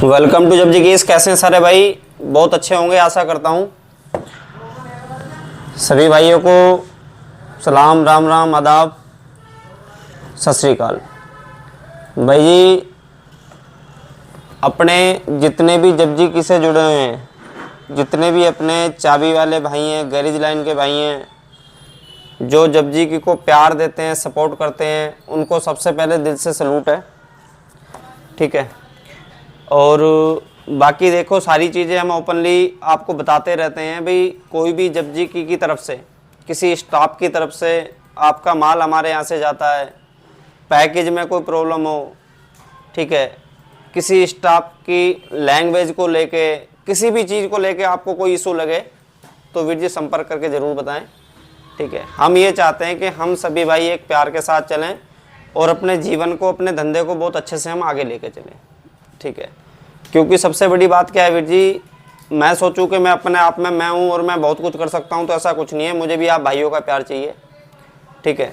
Welcome to जब जिगीस। कैसे हैं सारे भाई? बहुत अच्छे होंगे आशा करता हूँ। सभी भाइयों को सलाम, राम राम, आदाब, सत श्री अकाल। भाई जी, अपने जितने भी जबजी से जुड़े हुए हैं, जितने भी अपने चाबी वाले भाई हैं, गैरेज लाइन के भाई हैं, जो जबजी की को प्यार देते हैं, सपोर्ट करते हैं, उनको सबसे पहले दिल से सलूट है। ठीक है। और बाकी देखो, सारी चीज़ें हम ओपनली आपको बताते रहते हैं। भाई कोई भी जबजी की तरफ से, किसी स्टाफ की तरफ से आपका माल हमारे यहाँ से जाता है, पैकेज में कोई प्रॉब्लम हो, ठीक है, किसी स्टाफ की लैंग्वेज को लेके, किसी भी चीज़ को लेके आपको कोई इशू लगे तो वीर जी संपर्क करके ज़रूर बताएं। ठीक है। हम ये चाहते हैं कि हम सभी भाई एक प्यार के साथ चलें और अपने जीवन को, अपने धंधे को बहुत अच्छे से हम आगे लेके चलें। ठीक है। क्योंकि सबसे बड़ी बात क्या है वीर जी, मैं सोचूं कि मैं अपने आप में मैं हूं और मैं बहुत कुछ कर सकता हूं, तो ऐसा कुछ नहीं है। मुझे भी आप भाइयों का प्यार चाहिए। ठीक है।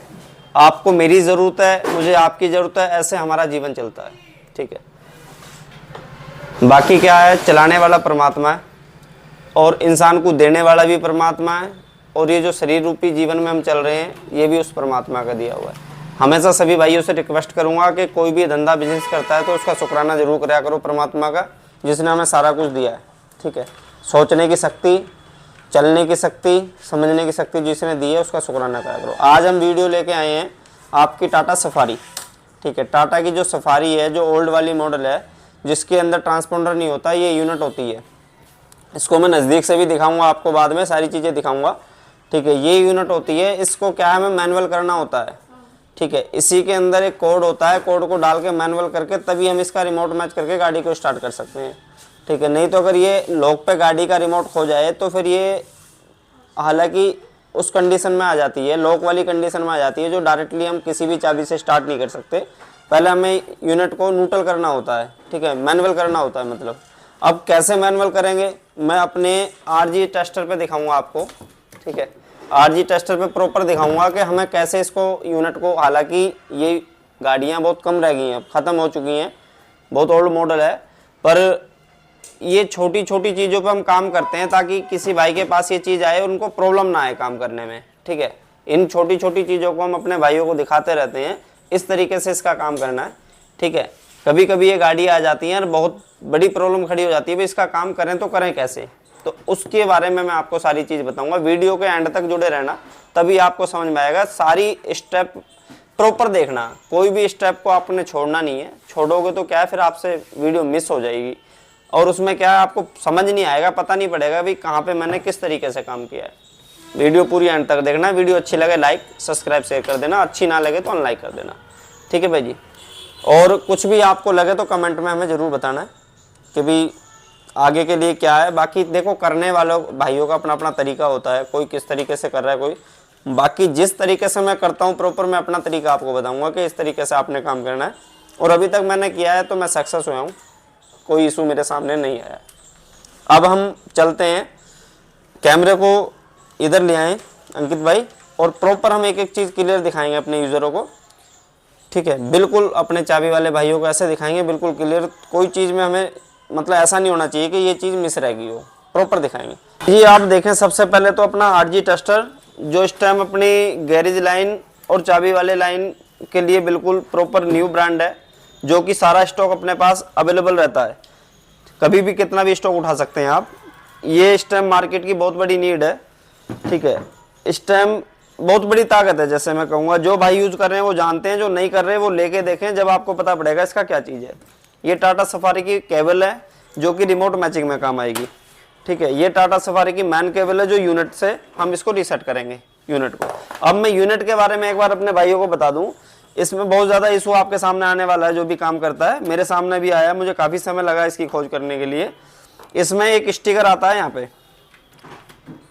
आपको मेरी ज़रूरत है, मुझे आपकी ज़रूरत है, ऐसे हमारा जीवन चलता है। ठीक है। बाकी क्या है, चलाने वाला परमात्मा है और इंसान को देने वाला भी परमात्मा है, और ये जो शरीर रूपी जीवन में हम चल रहे हैं, ये भी उस परमात्मा का दिया हुआ है। हमेशा सभी भाइयों से रिक्वेस्ट करूंगा कि कोई भी धंधा बिजनेस करता है तो उसका शुक्राना जरूर कराया करो परमात्मा का, जिसने हमें सारा कुछ दिया है। ठीक है। सोचने की शक्ति, चलने की शक्ति, समझने की शक्ति जिसने दी है, उसका शुक्राना कराया करो। आज हम वीडियो लेके आए हैं आपकी टाटा सफारी। ठीक है। टाटा की जो सफारी है, जो ओल्ड वाली मॉडल है, जिसके अंदर ट्रांसपोंडर नहीं होता, ये यूनिट होती है। इसको मैं नज़दीक से भी दिखाऊंगा आपको, बाद में सारी चीज़ें दिखाऊंगा। ठीक है। ये यूनिट होती है, इसको क्या है, हमें मैनुअल करना होता है। ठीक है। इसी के अंदर एक कोड होता है, कोड को डाल के मैनुअल करके तभी हम इसका रिमोट मैच करके गाड़ी को स्टार्ट कर सकते हैं। ठीक है। नहीं तो अगर ये लॉक पे गाड़ी का रिमोट खो जाए तो फिर ये हालांकि उस कंडीशन में आ जाती है, लॉक वाली कंडीशन में आ जाती है, जो डायरेक्टली हम किसी भी चाबी से स्टार्ट नहीं कर सकते। पहले हमें यूनिट को न्यूट्रल करना होता है। ठीक है। मैनुअल करना होता है। मतलब अब कैसे मैनुअल करेंगे, मैं अपने आरजी टेस्टर पे दिखाऊंगा आपको। ठीक है। आरजी टेस्टर पे प्रॉपर दिखाऊंगा कि हमें कैसे इसको यूनिट को, हालांकि ये गाड़ियां बहुत कम रह गई हैं, ख़त्म हो चुकी हैं, बहुत ओल्ड मॉडल है, पर ये छोटी छोटी चीज़ों पे हम काम करते हैं ताकि किसी भाई के पास ये चीज़ आए, उनको प्रॉब्लम ना आए काम करने में। ठीक है। इन छोटी छोटी चीज़ों को हम अपने भाइयों को दिखाते रहते हैं, इस तरीके से इसका काम करना है। ठीक है। कभी कभी ये गाड़ी आ जाती है और बहुत बड़ी प्रॉब्लम खड़ी हो जाती है, भाई इसका काम करें तो करें कैसे, तो उसके बारे में मैं आपको सारी चीज़ बताऊंगा। वीडियो के एंड तक जुड़े रहना, तभी आपको समझ में आएगा। सारी स्टेप प्रॉपर देखना, कोई भी स्टेप को आपने छोड़ना नहीं है। छोड़ोगे तो क्या है, फिर आपसे वीडियो मिस हो जाएगी और उसमें क्या है, आपको समझ नहीं आएगा, पता नहीं पड़ेगा भाई कहाँ पे मैंने किस तरीके से काम किया है। वीडियो पूरी एंड तक देखना। वीडियो अच्छी लगे लाइक, सब्सक्राइब, शेयर कर देना, अच्छी ना लगे तो अनलाइक कर देना। ठीक है भाई जी। और कुछ भी आपको लगे तो कमेंट में हमें ज़रूर बताना है कि भाई आगे के लिए क्या है। बाकी देखो, करने वालों भाइयों का अपना अपना तरीका होता है, कोई किस तरीके से कर रहा है, कोई बाकी जिस तरीके से मैं करता हूँ प्रॉपर, मैं अपना तरीका आपको बताऊंगा कि इस तरीके से आपने काम करना है। और अभी तक मैंने किया है तो मैं सक्सेस हुआ हूँ, कोई इशू मेरे सामने नहीं आया। अब हम चलते हैं, कैमरे को इधर ले आएँ अंकित भाई, और प्रॉपर हम एक एक चीज़ क्लियर दिखाएंगे अपने यूज़रों को। ठीक है। बिल्कुल अपने चाबी वाले भाइयों को ऐसे दिखाएंगे, बिल्कुल क्लियर, कोई चीज़ में हमें मतलब ऐसा नहीं होना चाहिए कि ये चीज़ मिस रह गई हो, प्रॉपर दिखाएंगे जी। आप देखें, सबसे पहले तो अपना आरजी टेस्टर, जो इस टाइम अपनी गैरेज लाइन और चाबी वाले लाइन के लिए बिल्कुल प्रॉपर न्यू ब्रांड है, जो कि सारा स्टॉक अपने पास अवेलेबल रहता है, कभी भी कितना भी स्टॉक उठा सकते हैं आप। ये इस टाइम मार्केट की बहुत बड़ी नीड है। ठीक है। इस टाइम बहुत बड़ी ताकत है, जैसे मैं कहूँगा। जो भाई यूज़ कर रहे हैं वो जानते हैं, जो नहीं कर रहे वो लेके देखें, जब आपको पता पड़ेगा इसका क्या चीज़ है। ये टाटा सफारी की केबल है, जो कि रिमोट मैचिंग में काम आएगी। ठीक है। ये टाटा सफारी की मैन केबल है, जो यूनिट से हम इसको रीसेट करेंगे यूनिट को। अब मैं यूनिट के बारे में एक बार अपने भाइयों को बता दूं, इसमें बहुत ज़्यादा इशू आपके सामने आने वाला है। जो भी काम करता है, मेरे सामने भी आया, मुझे काफ़ी समय लगा इसकी खोज करने के लिए। इसमें एक स्टिकर आता है,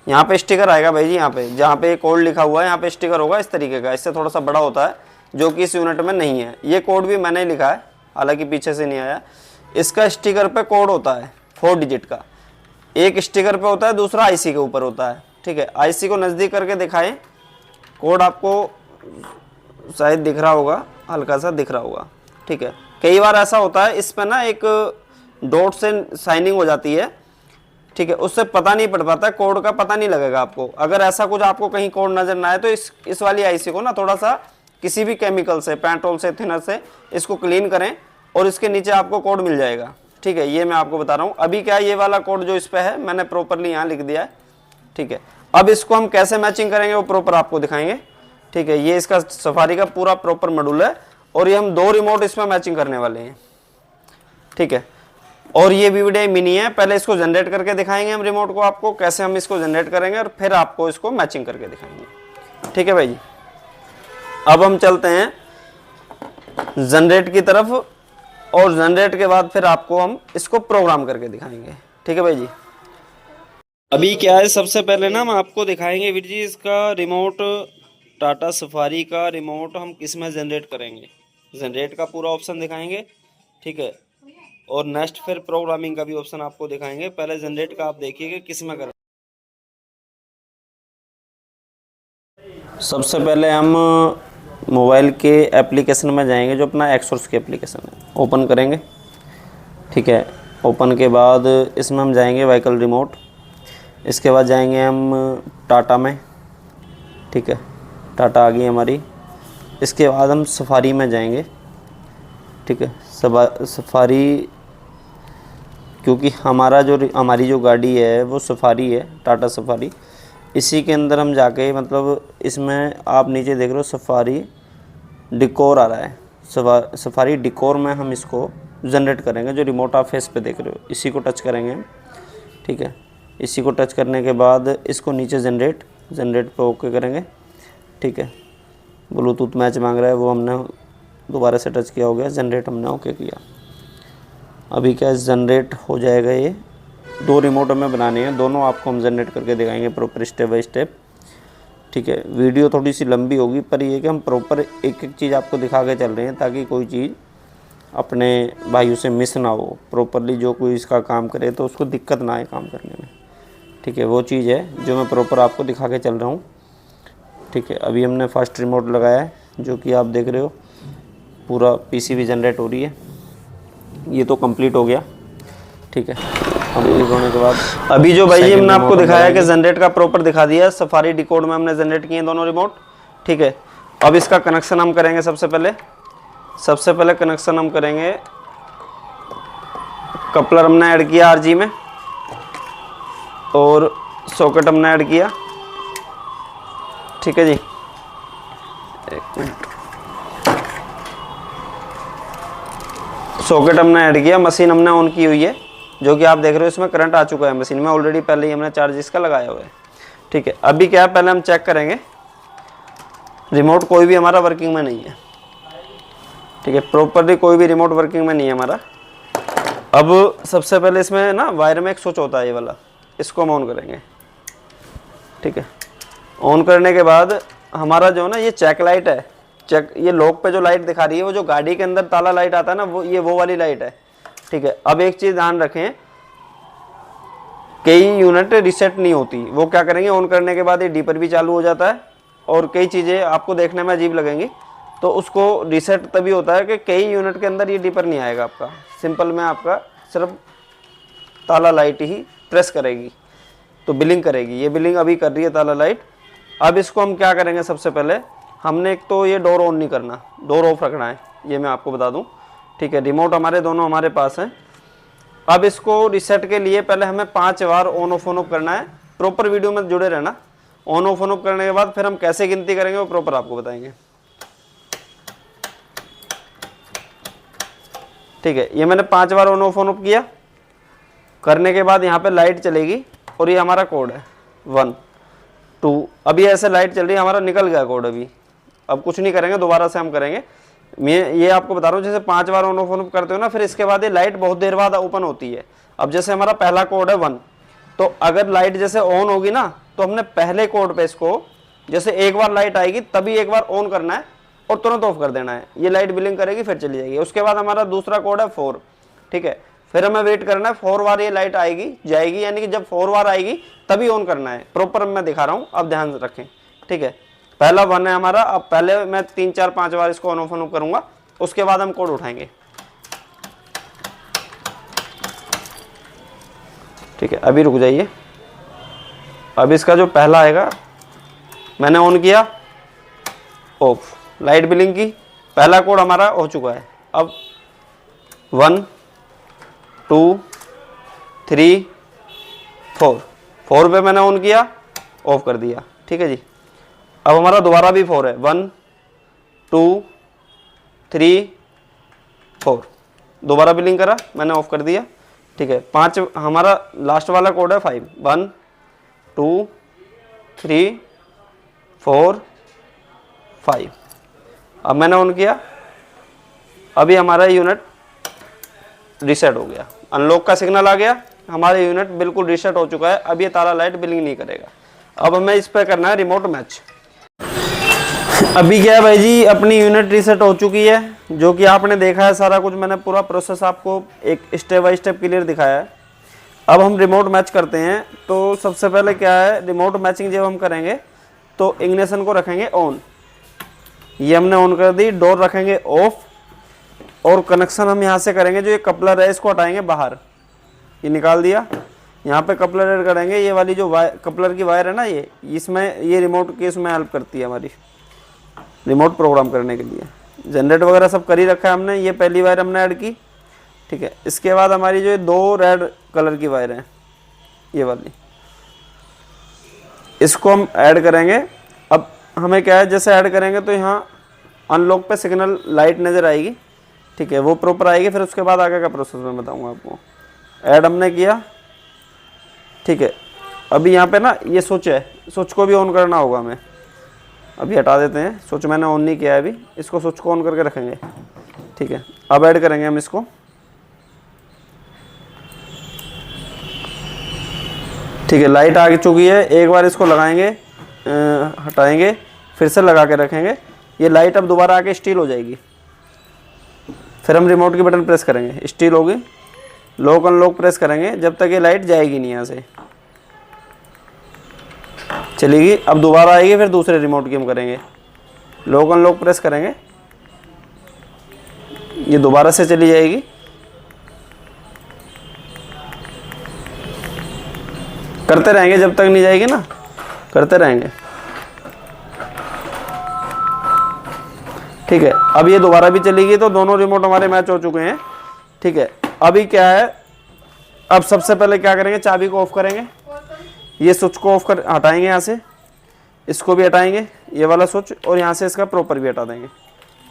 यहाँ पे स्टिकर आएगा भाई जी, यहाँ पे जहाँ पे कोड लिखा हुआ है, यहाँ पे स्टिकर होगा इस तरीके का, इससे थोड़ा सा बड़ा होता है, जो कि इस यूनिट में नहीं है। ये कोड भी मैंने लिखा है, हालांकि पीछे से नहीं आया। इसका स्टिकर पे कोड होता है 4 डिजिट का, एक स्टिकर पे होता है, दूसरा आईसी के ऊपर होता है। ठीक है। आईसी को नज़दीक करके दिखाएं, कोड आपको शायद दिख रहा होगा, हल्का सा दिख रहा होगा। ठीक है। कई बार ऐसा होता है, इस पर ना एक डॉट से साइनिंग हो जाती है, ठीक है, उससे पता नहीं पड़ पाता, कोड का पता नहीं लगेगा आपको। अगर ऐसा कुछ आपको कहीं कोड नजर ना आए तो इस वाली आईसी को ना थोड़ा सा किसी भी केमिकल से, पेट्रोल से, थिनर से इसको क्लीन करें और इसके नीचे आपको कोड मिल जाएगा, ठीक है। ये मैं आपको बता रहा हूँ। अभी क्या ये वाला कोड जो इस पे है मैंने प्रॉपरली यहाँ लिख दिया है, ठीक है। अब इसको हम कैसे मैचिंग करेंगे वो प्रॉपर आपको दिखाएंगे, ठीक है। ये इसका सफारी का पूरा प्रॉपर मॉड्यूल है और ये हम 2 रिमोट इसमें मैचिंग करने वाले हैं, ठीक है। और ये वीवीडीआई मिनी है, पहले इसको जनरेट करके दिखाएंगे हम रिमोट को आपको, कैसे हम इसको जनरेट करेंगे और फिर आपको इसको मैचिंग करके दिखाएंगे, ठीक है भाई जी। अब हम चलते हैं जनरेट की तरफ और जनरेट के बाद फिर आपको हम इसको प्रोग्राम करके दिखाएंगे, ठीक है भाई जी। अभी क्या है, सबसे पहले ना हम आपको दिखाएंगे वीर जी इसका रिमोट, टाटा सफारी का रिमोट हम किस में जनरेट करेंगे, जनरेट का पूरा ऑप्शन दिखाएंगे, ठीक है। और नेक्स्ट फिर प्रोग्रामिंग का भी ऑप्शन आपको दिखाएंगे। पहले जनरेट का आप देखिएगा किस में करें। सबसे पहले हम मोबाइल के एप्लीकेशन में जाएंगे, जो अपना एक्सोर्स की एप्लीकेशन है, ओपन करेंगे, ठीक है। ओपन के बाद इसमें हम जाएंगे व्हीकल रिमोट, इसके बाद जाएंगे हम टाटा में, ठीक है, टाटा आ गई हमारी। इसके बाद हम सफारी में जाएंगे, ठीक है। सफारी, क्योंकि हमारी जो गाड़ी है वो सफारी है, टाटा सफारी, इसी के अंदर हम जाके मतलब इसमें आप नीचे देख रहे हो सफारी डिकोर आ रहा है, सफारी डिकोर में हम इसको जनरेट करेंगे। जो रिमोट आप फेस पे देख रहे हो इसी को टच करेंगे हम, ठीक है। इसी को टच करने के बाद इसको नीचे जनरेट पे ओके करेंगे, ठीक है। ब्लूटूथ मैच मांग रहा है, वो हमने दोबारा से टच किया हो गया, जनरेट हमने ओके किया। अभी क्या जनरेट हो जाएगा। ये 2 रिमोट हमें बनाने हैं, दोनों आपको हम जनरेट करके दिखाएंगे प्रॉपर स्टेप बाय स्टेप, ठीक है। वीडियो थोड़ी सी लंबी होगी पर ये कि हम प्रॉपर एक एक चीज़ आपको दिखा के चल रहे हैं ताकि कोई चीज़ अपने भाइयों से मिस ना हो। प्रॉपरली जो कोई इसका काम करे तो उसको दिक्कत ना आए काम करने में, ठीक है। वो चीज़ है जो मैं प्रॉपर आपको दिखा के चल रहा हूँ, ठीक है। अभी हमने फर्स्ट रिमोट लगाया है, जो कि आप देख रहे हो पूरा पीसीबी जनरेट हो रही है। ये तो कंप्लीट हो गया, ठीक है। कंप्लीट होने के बाद अभी जो भाई हमने आपको दिखाया कि जनरेट का प्रॉपर दिखा दिया, सफारी डिकोड में हमने जनरेट किए दोनों रिमोट, ठीक है। अब इसका कनेक्शन हम करेंगे। सबसे पहले कनेक्शन हम करेंगे, कपलर हमने ऐड किया आरजी में और सॉकेट हमने ऐड किया, ठीक है जी। एक मिनट, सॉकेट हमने ऐड किया, मशीन हमने ऑन की हुई है, जो कि आप देख रहे हो इसमें करंट आ चुका है मशीन में ऑलरेडी, पहले ही हमने चार्ज इसका लगाया हुआ है, ठीक है। अभी क्या है, पहले हम चेक करेंगे रिमोट कोई भी हमारा वर्किंग में नहीं है, ठीक है। प्रॉपरली कोई भी रिमोट वर्किंग में नहीं है हमारा। अब सबसे पहले इसमें ना वायर में एक स्विच होता है ये वाला, इसको हम ऑन करेंगे, ठीक है। ऑन करने के बाद हमारा जो ना ये चेक लाइट है, चेक ये लॉक पे जो लाइट दिखा रही है वो जो गाड़ी के अंदर ताला लाइट आता है ना, वो वाली लाइट है, ठीक है। अब एक चीज़ ध्यान रखें, कई यूनिट रिसेट नहीं होती, वो क्या करेंगे ऑन करने के बाद ये डीपर भी चालू हो जाता है और कई चीज़ें आपको देखने में अजीब लगेंगी, तो उसको रिसेट तभी होता है कि कई यूनिट के अंदर ये डीपर नहीं आएगा आपका, सिंपल में आपका सिर्फ ताला लाइट ही प्रेस करेगी तो बिलिंग करेगी। ये बिलिंग अभी कर रही है ताला लाइट। अब इसको हम क्या करेंगे, सबसे पहले हमने एक तो ये डोर ऑन नहीं करना, डोर ऑफ रखना है, ये मैं आपको बता दूं, ठीक है। रिमोट हमारे दोनों हमारे पास हैं। अब इसको रिसेट के लिए पहले हमें 5 बार ऑन ऑफ करना है। प्रॉपर वीडियो में जुड़े रहना। ऑन ऑफ करने के बाद फिर हम कैसे गिनती करेंगे वो प्रॉपर आपको बताएंगे, ठीक है। ये मैंने 5 बार ऑन ऑफ किया, करने के बाद यहाँ पे लाइट चलेगी और ये हमारा कोड है 1 2। अभी ऐसे लाइट चल रही है, हमारा निकल गया कोड अभी। अब कुछ नहीं करेंगे, दोबारा से हम करेंगे। मैं ये आपको बता रहा हूँ, जैसे 5 बार ऑन ऑफ करते हो ना, फिर इसके बाद ये लाइट बहुत देर बाद ओपन होती है। अब जैसे हमारा पहला कोड है 1, तो अगर लाइट जैसे ऑन होगी ना, तो हमने पहले कोड पे इसको जैसे एक बार लाइट आएगी तभी एक बार ऑन करना है और तुरंत ऑफ कर देना है। ये लाइट बिलिंग करेगी फिर चली जाएगी। उसके बाद हमारा दूसरा कोड है 4, ठीक है। फिर हमें वेट करना है, 4 बार ये लाइट आएगी जाएगी, यानी कि जब 4 बार आएगी तभी ऑन करना है। प्रॉपर मैं दिखा रहा हूँ, अब ध्यान रखें, ठीक है। पहला 1 है हमारा। अब पहले मैं 3 4 5 बार इसको ऑन ऑफ करूंगा, उसके बाद हम कोड उठाएंगे। ठीक है, अभी रुक जाइए। अब इसका जो पहला आएगा, मैंने ऑन किया, ऑफ, लाइट ब्लिंक की, पहला कोड हमारा हो चुका है। अब 1 2 3 4, 4 पे मैंने ऑन किया, ऑफ कर दिया। ठीक है जी। अब हमारा दोबारा भी 4 है, 1 2 3 4, दोबारा ब्लिंक करा, मैंने ऑफ कर दिया। ठीक है, 5 हमारा लास्ट वाला कोड है 5, 1 2 3 4 5। अब मैंने ऑन किया, अभी हमारा यूनिट रीसेट हो गया, अनलॉक का सिग्नल आ गया, हमारा यूनिट बिल्कुल रीसेट हो चुका है। अब ये ताला लाइट ब्लिंक नहीं करेगा। अब हमें इस पर करना है रिमोट मैच। अभी क्या है भाई जी, अपनी यूनिट रीसेट हो चुकी है, जो कि आपने देखा है सारा कुछ, मैंने पूरा प्रोसेस आपको एक स्टेप बाय स्टेप क्लियर दिखाया है। अब हम रिमोट मैच करते हैं। तो सबसे पहले क्या है, रिमोट मैचिंग जब हम करेंगे तो इग्निशन को रखेंगे ऑन, ये हमने ऑन कर दी, डोर रखेंगे ऑफ, और कनेक्शन हम यहाँ से करेंगे, जो ये कपलर है इसको हटाएंगे बाहर, ये निकाल दिया, यहाँ पे कपलर ऐड करेंगे। ये वाली जो कपलर की वायर है ना, ये इसमें, ये रिमोट की इसमें हेल्प करती है हमारी रिमोट प्रोग्राम करने के लिए। जनरेट वगैरह सब कर ही रखा है हमने, ये पहली वायर हमने ऐड की। ठीक है, इसके बाद हमारी जो 2 रेड कलर की वायर हैं, ये वाली, इसको हम ऐड करेंगे। अब हमें क्या है, जैसे ऐड करेंगे तो यहाँ अनलॉक पे सिग्नल लाइट नज़र आएगी। ठीक है, वो प्रॉपर आएगी, फिर उसके बाद आगे का प्रोसेस मैं बताऊँगा आपको। ऐड हमने किया। ठीक है, अभी यहाँ पे ना ये स्विच है, स्विच को भी ऑन करना होगा हमें, अभी हटा देते हैं, स्विच मैंने ऑन नहीं किया है अभी, इसको स्विच को ऑन करके रखेंगे। ठीक है, अब ऐड करेंगे हम इसको। ठीक है, लाइट आ चुकी है, एक बार इसको लगाएंगे, हटाएंगे, फिर से लगा के रखेंगे, ये लाइट अब दोबारा आके स्टील हो जाएगी। फिर हम रिमोट की बटन प्रेस करेंगे, स्टील होगी, लॉक अनलॉक प्रेस करेंगे, जब तक ये लाइट जाएगी नहीं, यहाँ से चलेगी। अब दोबारा आएगी, फिर दूसरे रिमोट की हम करेंगे, लॉक अनलॉक प्रेस करेंगे, ये दोबारा से चली जाएगी। करते रहेंगे जब तक नहीं जाएगी ना, करते रहेंगे। ठीक है, अब ये दोबारा भी चलेगी, तो दोनों रिमोट हमारे मैच हो चुके हैं। ठीक है, अभी क्या है, अब सबसे पहले क्या करेंगे, चाबी को ऑफ करेंगे, ये स्विच को ऑफ कर हटाएंगे, यहाँ से इसको भी हटाएंगे, ये वाला स्विच, और यहाँ से इसका प्रॉपर भी हटा देंगे।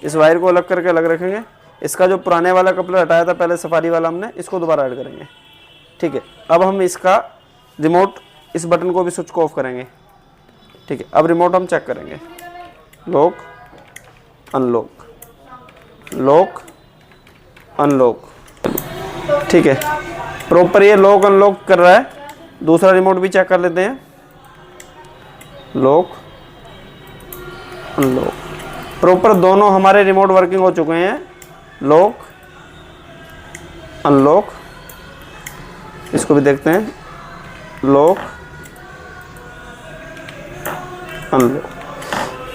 इस वायर को अलग करके अलग रखेंगे। इसका जो पुराने वाला कपलर हटाया था पहले, सफारी वाला हमने, इसको दोबारा ऐड करेंगे। ठीक है, अब हम इसका रिमोट, इस बटन को भी, स्विच को ऑफ करेंगे। ठीक है, अब रिमोट हम चेक करेंगे, लॉक अनलॉक, लॉक अनलॉक। ठीक है, प्रॉपर ये लॉक अनलॉक कर रहा है। दूसरा रिमोट भी चेक कर लेते हैं, लॉक अनलॉक, प्रॉपर दोनों हमारे रिमोट वर्किंग हो चुके हैं। लॉक अनलॉक, इसको भी देखते हैं, लॉक अनलॉक।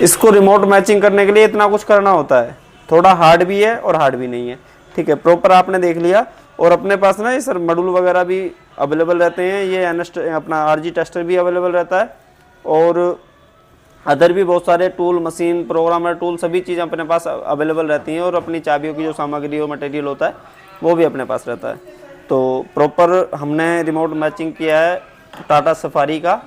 इसको रिमोट मैचिंग करने के लिए इतना कुछ करना होता है, थोड़ा हार्ड भी है और हार्ड भी नहीं है। ठीक है, प्रॉपर आपने देख लिया। और अपने पास ना ये सर मॉड्यूल वगैरह भी अवेलेबल रहते हैं, ये अपना आरजी टेस्टर भी अवेलेबल रहता है, और अदर भी बहुत सारे टूल, मशीन, प्रोग्रामर टूल, सभी चीज़ें अपने पास अवेलेबल रहती हैं। और अपनी चाबियों की जो सामग्री और मटेरियल होता है वो भी अपने पास रहता है। तो प्रॉपर हमने रिमोट मैचिंग किया है टाटा सफारी का